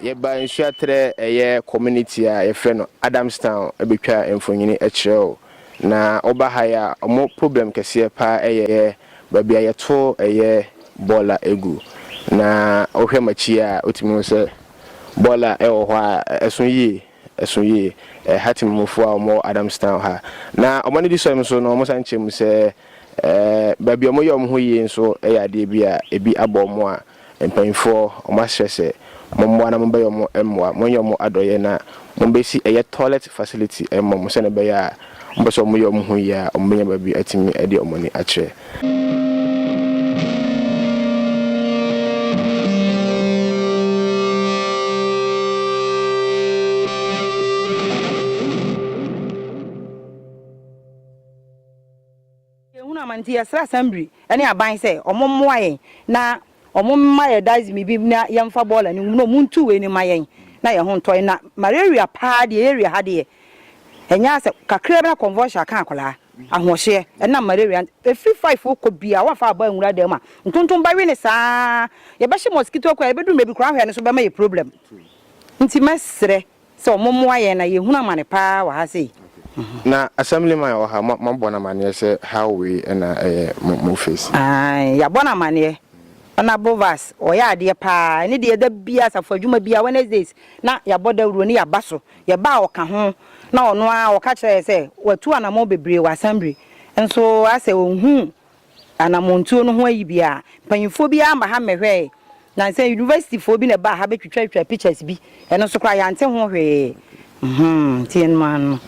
Yeba Nsoatre eye community a ye friend Adamstown ebetwa emfonyini ekyereo na oba haya omo problem kese pa eye babia yeto eye bola egu na ohwe machi a otimi se bola ewo ho a esunyi hatim mufo a omo Adamstown ha na omo ne di so so no omo sanchem se babia omo ye omo ho yi nso ade bia ebi abomo a empanfo omo ahyese momwa na momba yomo emwa monyomo adoye na mombesi eye toilet facility emmo mo se ne be ya mboso mo yomo hu ya ombenya babi atimi ade omoni ache Una manti asra assembly ene aban se omommoa yen na omomma ye dice mi bi na yemfa bola ni no muntu we ni mayen na ye ho ntoy na malaria pa de area ha de enya se kakra bra conversion kan akola ahohye ena malaria efi 5 okobia wa fa ba nwura dem a ntonton ba we ni saa ye be hye mosquito kwa ye be du mebi kra hwe ne so be ma ye problem nti mesre se omommoa yen na ye huna mane pa wa ha sei na assemblyman o ha mabona mane se how we na mo face ya bona mane na bovas oya ade pa ni de da bia safo adwuma bia Wednesdays na ya boda wuro ni ya baso ya ba oka ho na ono a oka kire se watu anamo bebre wa assembly enso ase ohun anamontuo no ho ayi bia panyimfo bia amba ha mehwe na se university fo bi na ba ha betwitwa pictures bi eno so kwa ya nte ho hwe tien man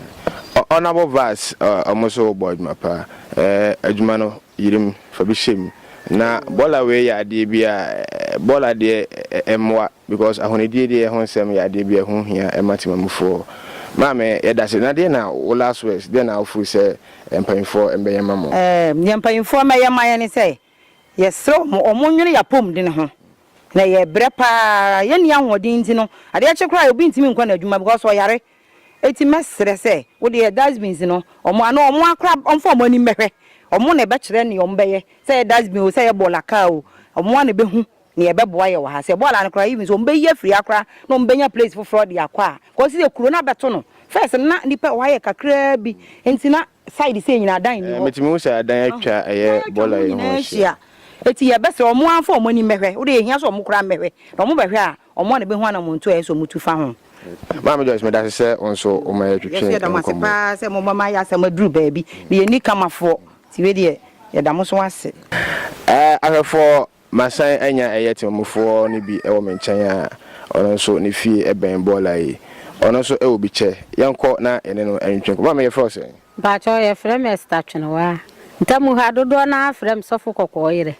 honorable vas almost board mapa adwuma no yirim fabishem na bola we ya de bia bola de emwa because ahonedie de ho nsem ya de bia ho hia ematimamfo mame ya dase na de na last words de na ofu se empanfo embeyema mo nyempanfo meyema ye ni se yesro mo omonwene ya pom de ne ho na ye brepa ye ni ahodin ti no ade a chekra obi ntimi nkwa na adwuma because o yare eti mesre se wo de dustbins no omo ana omo akra omfo omo ani mehwe omo na be kire ne ombeye se dustbin o se ye bola ka o omo na be hu ne ye be boa ye wa ha se bola na kra even so ombe ye free akra no ombenya place for fraud ya kwa ko si de kuro na beto no first na nipa wa ye kakra bi enti na side se nyina dan ni metimi wo se adan atwa eye bola ye ho hia eti ye be se omo anfo omo ani mehwe wo de ehia so omo kra mehwe omo behwe a omo na be hu ana montu e so mutu fa ho Mama Joyce me da se onso o ma yetwetwe yes da masepa se mo mama ya se madru baabi be ni kamafo ti we de ye da mo so ase ahwefo masan anya eyetimofo ni bi ewo menchen a onso ni fie eben bola yi onso e obi che yenko na ene no antwenko mama ye fro se ba cho ye frem estatwene wa ntamu ha dodo na frem sofo kokoyire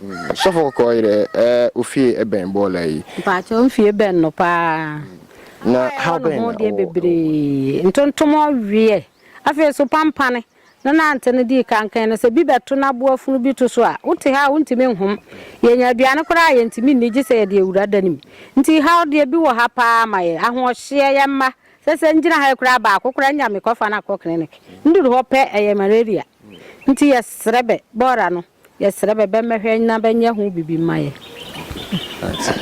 ofie eben bola yi ba cho mfie ben no pa na how ben no de bebre ntontomo wie afi so pampane na antene di kankan na se bi beto na boafunu bi to so a wote ha wontimi nhom ye nya aduane kora ye ntimi nigi se de ewurada nim nti ha de bi wo ha pa maye ahohye ye ma se njira ha kora ba akokora nya me kofa na ko clinic nduru ho pe eye malaria nti ye srebe bora no ye srebe be mehwe na benya hu bibi maye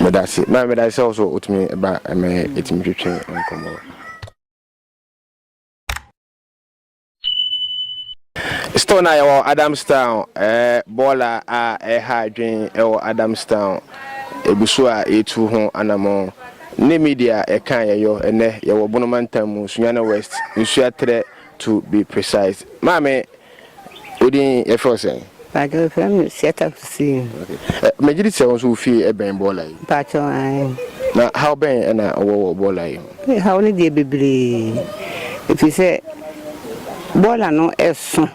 medasi medasi also utimi ba me etimi twetwe nkomo Stone ayo Adamstown bola a ha dwen e Adamstown ebuso a etu ho anamo ne media e kan yeyo ene ye wo bonomantam Sunyana West Nsoatre to be precise mame odin e force ba go from set up see majidi se won so fi e ben bola yi ba cho na how ben na wo bola yi how ni de bebre if you say bola no eso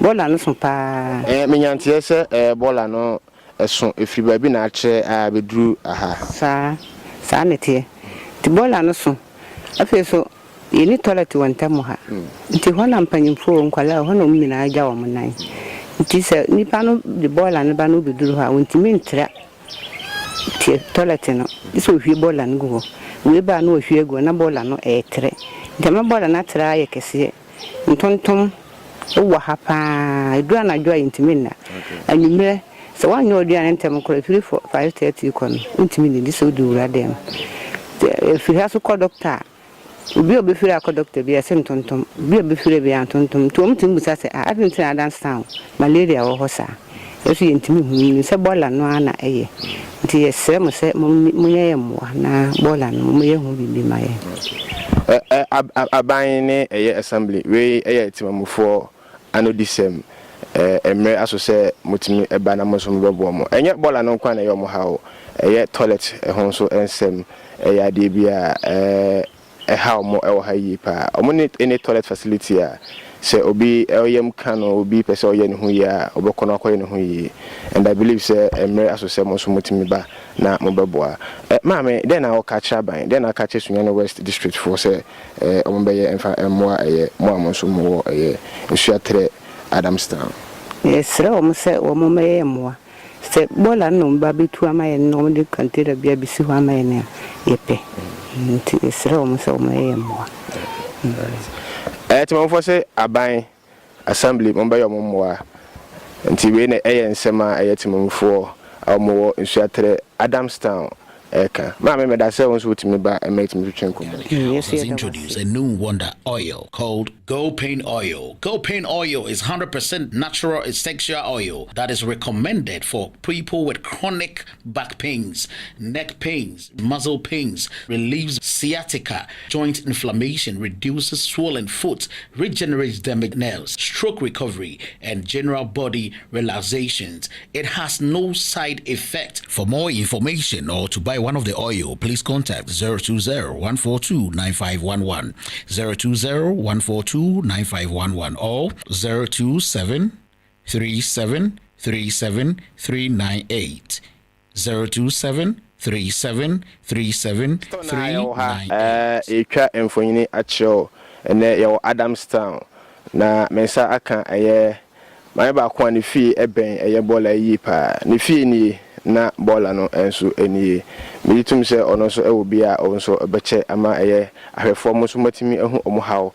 bola no so pa menyantie se bola no eso efi ba bi na ache a bedru aha sa nete ti bola no so afi so yini toilet wanta mo ha nti hona mpanyimfo nkwala hona mmina agya wo mnan nti se nipa no de bola no ba no bedru ha wonti mintra ti toilet no iso hwie bola no go we ba no hwie go na bola no etre nti ma bola na tra ye kese ntontom wo ha pa edura na joy intimina anyumre so wanyo odua ntem ko 3 4 5:30 kon intimi ni so du radem if you have to call doctor obi obefiri akọ doctor bi ese ntontom bi obefiri bi antontom to omtim busa se I didn't Adamstown malaria wo hosa yesu yentimi hu se bola no ana eye nti yesre mo se munye yemwa na bola no mo yehu bibi maye aban ne eye assembly we eye timamufo anodisem emre aso se mutimi eba na mo so mbebo mo enye bola no kwa na ye mo hawo eye toilet ho so ensem eye ade bia how mo e ha yi pa omo ni any toilet facility a se obi oyem kan obi pese oye ne hu ya obekono akoye ne hu yi and I believe say emre aso se mo so mutimi ba na mo beboa maame den na o ka cha ban den na ka che Sunyane West district for say omo be ye enfa mo aye mo amonso mo Nsoatre-Adamstown yes omo se omo me mo se bola no ba betu amaye no de kantera bia bisi ho amaye ne yepe nti esra omo se omo mo timamfo se aban assembly mo be yo mo mo nti we na ensema timamfo omo Nsoatre-Adamstown eka maame me da se won so timi ba emetim twetwenko introduce a new wonder oil called Go Pain Oil. Go Pain Oil is 100% natural essential oil that is recommended for people with chronic back pains, neck pains, muscle pains, relieves sciatica, joint inflammation, reduces swollen foot, regenerates damaged nerves, stroke recovery, and general body relaxations. It has no side effect. For more information or to buy one of the oil, please contact 020-142-9511, 020-142-9511 or 027-37-37-398, 027-37-37-398. Ekwa emfonyini acho ene ye Adamstown na mensa aka eye my ba kwa ni fi eben eye bola yi pa ni fi ni na bola no enso eni me tum se ono so e obi a onso beche ama eye ahwefo mo so matimi ehu omo haw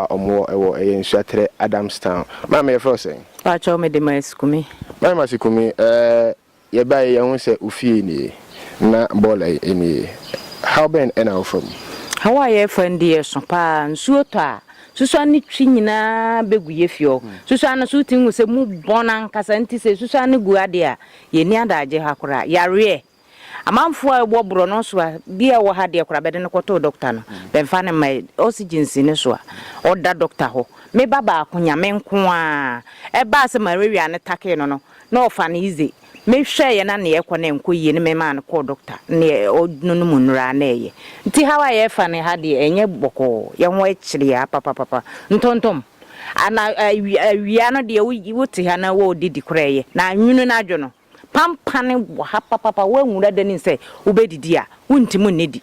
omo ewo eye Nsoatre-Adamstown ma me fro say pa cho me de masikumi ma masikumi ye ba ye hu se ofie ni na bola eni how ben ena from how are you friend here so pa nsuoto a susu ni twi nyina beguye fio susu an so tingu se mu bona nkasa nti se susu an gu ade a ye ni adaje hakora yare amanfo a bobro no so a bia wo ha de kora bede ne koto doctor no ben fa ne mai oxygen ne so a oda doctor ho me baba akonya me nko a e ba se marewia ne take no no na ofa ne ize me hwe ye na ne ekọ ne nko yi ne me ma ne ko doctor ne odunu munura na eye nti hawa ye fa ne ha de enye boko ye ho ekire ya papa ntontom ana awia no de wuti ha na wo didi koreye na anwunu na adwo no pampane wo ha papa wo nwura de ni se ubedidi a wuntimu nedi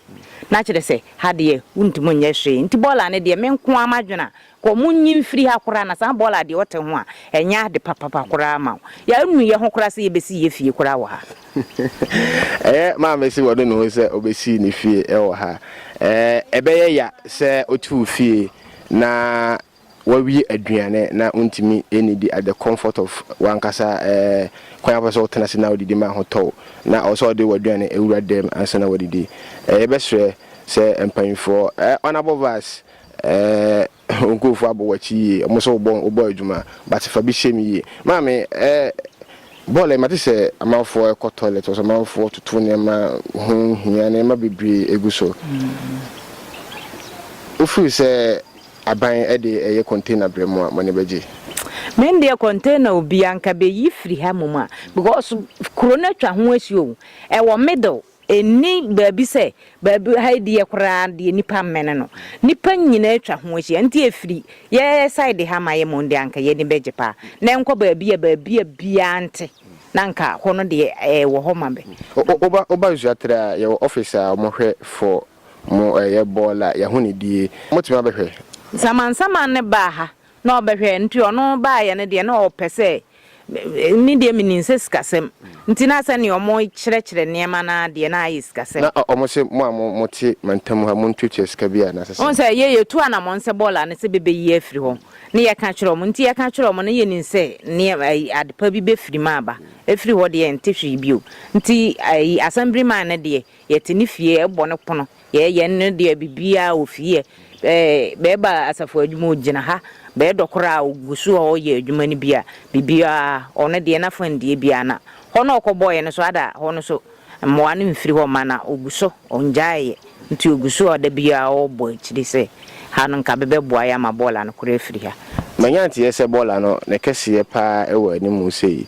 na kire se ha de wuntimu nya hwe nti bola ne de me nko amadwona ko munyi firi ha kora na sa bola de wote ho a enya de papa kora ma ya nu ye ho kora se ye besi ye fie kora wo ha ma me si wodo no se obesi ni fie e wo ha ebeye ya se otu fie na wawi aduane na untimi enidi at the comfort of wankasa kwa paso tenase na odidi ma hoto na also de waduane ewura dem ansa na wadidi ebesre se empanfo honorable vice onkufu abowachi omoso obo adwuma but fa bi shemi maame bole mate se amanfo e toilet so amanfo tutu ne ma hu hia ne ma bibri eguso ofu se aban ede eye container bremo a mane beje men de container obi anka be yifri ha moma because corona twa ho asio e wo middle eni baabi se baabi haidi ye kora de nipa mene no nipa nyina atwa ho asio nti efri ye side ha maye monde anka ye ni beje pa na enko baabi bia ante nanka hono de wo ho mabe oba Nsoatre ye officer mo hwe for mo ye bola ya honi die motima behwe Sama ne ba ha na obehwe nti ono ba ye ne de na opese ni de mininse skasem nti na asa ne omo kire niema na de na ayi skasem na omo se mo ti mantam ha mo ntwetwe ska bia na sese on se ye tu ana mo nse bola ne se bebe yi afiri ho ne ye ka kire omo nti ye ka kire omo ne ye ninse ne adepa bi be firi ma ba efiri ho de ye ntehwe bio nti assembly man ne de ye te ni fie ebo ne pono ye no de bibia ofie beba asafo adwuma ogina ha be dokora ogusu o ye adwuma ni bia bibia ono de na fandie bia na hono okoboye no so ada hono so mmoa no mfiri ho mana oguso onjaye nti ogusu o da bia o bo chiri se ha no nka bebe boa ya ma bola no kura firi ha manyanti yese bola no ne kese pa ewo ani mu sei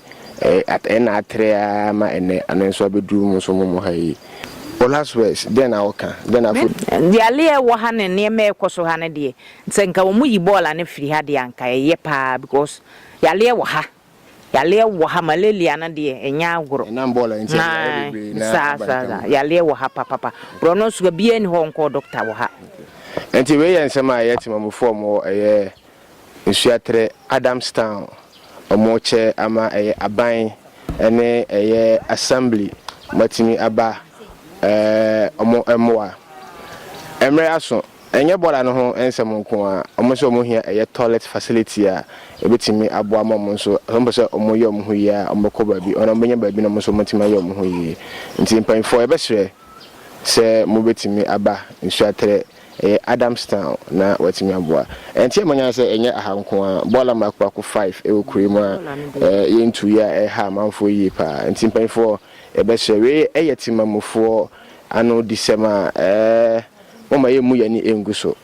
na atre ma ene anenso abedu mu so mu ha yi last words then I can then I the alia wo ha ne ne me ekoso ha ne de nsenka wo mu yi bola ne firi ha de anka ye pa because yalia wo ha malaria na de enya agoro na bola nti sa yalia wo ha papa bro no so bia ni ho nko doctor wo ha enti we yen sema yetima mu form wo Nsoatre-Adamstown omoche ama aban ene assembly matimi aba omo emwa emre aso enye bola no ho ensem nko a omo so omo hia toilet facility a ebetimi aboa mom so omo so omo ye omo hu ya omo ko baabi ona menya baabi no omo so matimi ye omo hu yi nti mpan fo ebesre se mo betimi aba Nsoatre-Adamstown na watimi aboa enti emanya se enye ahanko a bola makwa 5 ewukuri a yentu ya ha manfo yi pa nti mpan fo ebesre we eyetima mufo ano disema mama ye mu yani enguso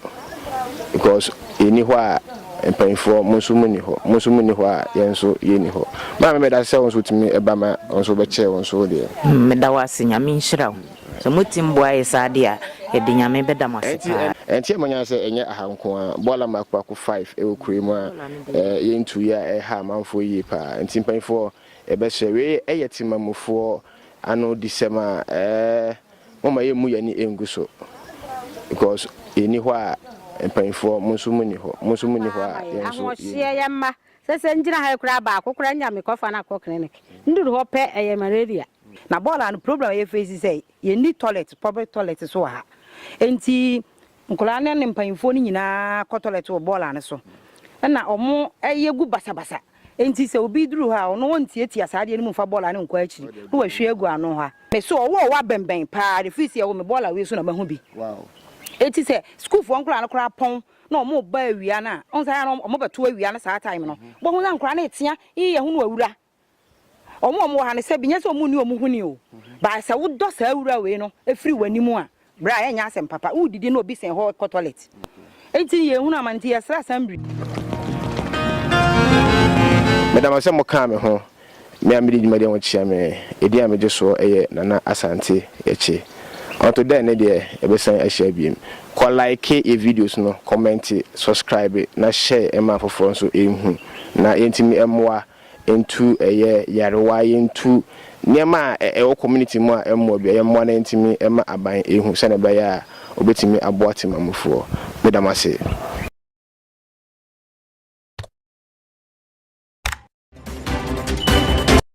because eni ho a empanfo musumuni ho a yenso yeni ho ma me da se wonso timi eba ma wonso be che wonso de me da wase nyame nhirawo so mutim boa yesade a e de nyame be da maseta enti emanya se enye ahanko a bola makwa 5 ewukuri mu a yentu ya ha manfo yi pa enti mpanfo ebesre we eyetima mufo ano disema mama ye mu yani enguso because eni ho a empanfo musumuni ho a yenso ye yamma sese njina ha kura ba akokura nyame kofa na clinic nduru ho pe malaria na bola no problem ye face say ye need toilet public toilet so ha enti nkola ne mpanfo ni nyina ko toilet wo bola ne so na omo gu basabasa enti se obi duru ha ono wontie tia saade ni mu fa bola ne nko akiri no wa hwe egu ano ha me so wo wa bemben pa refuse ye wo me bola we so na mahu bi wow eti se school fo nkura no kura pon na omo ba awia na onsa ya no omo beto awia na saa time no bo hu na nkura na etia ye hu no awura omo ha ne se binya se omo ni omo hu ni o ba se wo do saa awura we no efiri wani mu a bra ya nya asem papa wo didi na obi sen ho toilet eti ye hu na manti ya sra assembly Madam asemo ka me ho me amiri djumade won chia me edi ameje so nana asante eche onto den ne de ebesan ahia biem ko like e videos no comment subscribe na share e ma foforo so ehu na entimi emwa entu yarewa yentu niema wo community mu a emwa bia emwa na entimi ema aban ehu se na be ya obetimi aboa temamfo medamase